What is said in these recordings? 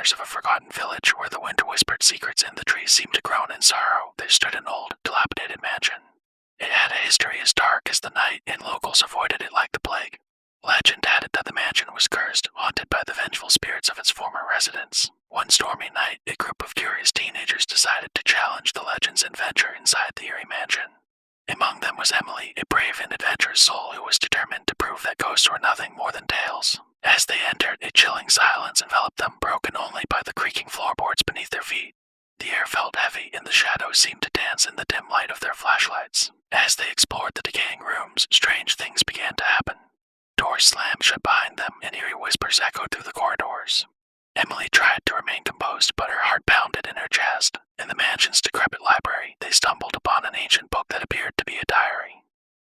corners of a forgotten village where the wind whispered secrets and the trees seemed to groan in sorrow, there stood an old, dilapidated mansion. It had a history as dark as the night, and locals avoided it like the plague. Legend had it that the mansion was cursed, haunted by the vengeful spirits of its former residents. One stormy night, a group of curious teenagers decided to challenge the legends and venture inside the eerie mansion. Among them was Emily, a brave and adventurous soul who was determined to prove that ghosts were nothing more than tales. As they entered, a chilling silence enveloped them, broken only by the creaking floorboards beneath their feet. The air felt heavy, and the shadows seemed to dance in the dim light of their flashlights. As they explored the decaying rooms, strange things began to happen. Doors slammed shut behind them, and eerie whispers echoed through the corridors. Emily tried to remain composed, but her heart pounded in her chest. In the mansion's decrepit library, they stumbled upon an ancient book that appeared to be a diary.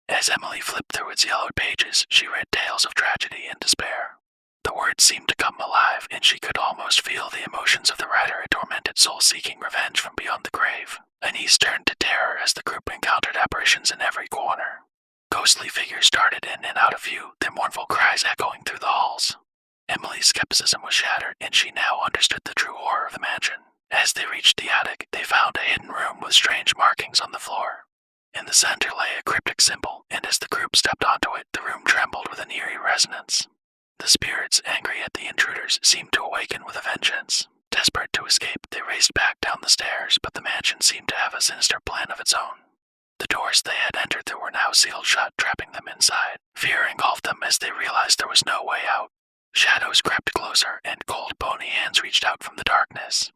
As Emily flipped through its yellowed pages, she read tales of tragedy and despair. The words seemed to come alive, and she could almost feel the emotions of the writer, a tormented soul seeking revenge from beyond the grave. Unease turned to terror as the group encountered apparitions in every corner. Ghostly figures darted in and out of view, their mournful cries echoing through the halls. Emily's skepticism was shattered, and she now understood the true horror of the mansion. As they reached the attic, they found a hidden room with strange markings on the floor. In the center lay a cryptic symbol, and as the group stepped onto it, the room trembled with an eerie resonance. The spirits, angry at the intruders, seemed to awaken with a vengeance. Desperate to escape, they raced back down the stairs, but the mansion seemed to have a sinister plan of its own. The doors they had entered through were now sealed shut, trapping them inside. Fear engulfed them as they realized there was no way out. Shadows crept closer, and cold, bony hands reached out from the darkness.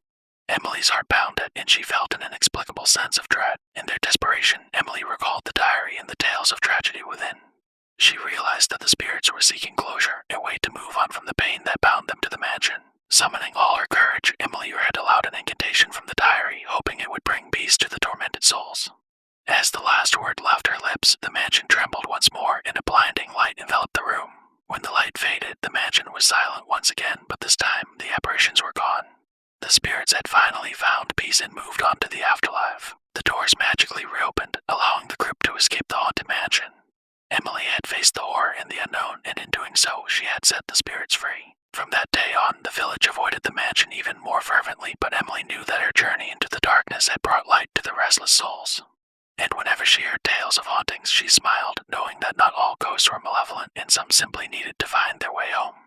Emily's heart pounded, and she felt an inexplicable sense of dread. In their desperation, Emily recalled the diary and the tales of tragedy within. She realized that the spirits were seeking closure, a way to move on from the pain that bound them to the mansion. Summoning all her courage, Emily read aloud an incantation from the diary, hoping it would bring peace to the tormented souls. As the last word left her lips, the mansion trembled once more, and a blinding light enveloped the room. When the light faded, the mansion was silent once again, but this time the apparitions were gone. The spirits had finally found peace and moved on to the afterlife. The doors magically reopened, allowing the group to escape the haunted mansion. Emily had faced the horror and the unknown, and in doing so, she had set the spirits free. From that day on, the village avoided the mansion even more fervently, but Emily knew that her journey into the darkness had brought light to the restless souls. And whenever she heard tales of hauntings, she smiled, knowing that not all ghosts were malevolent, and some simply needed to find their way home.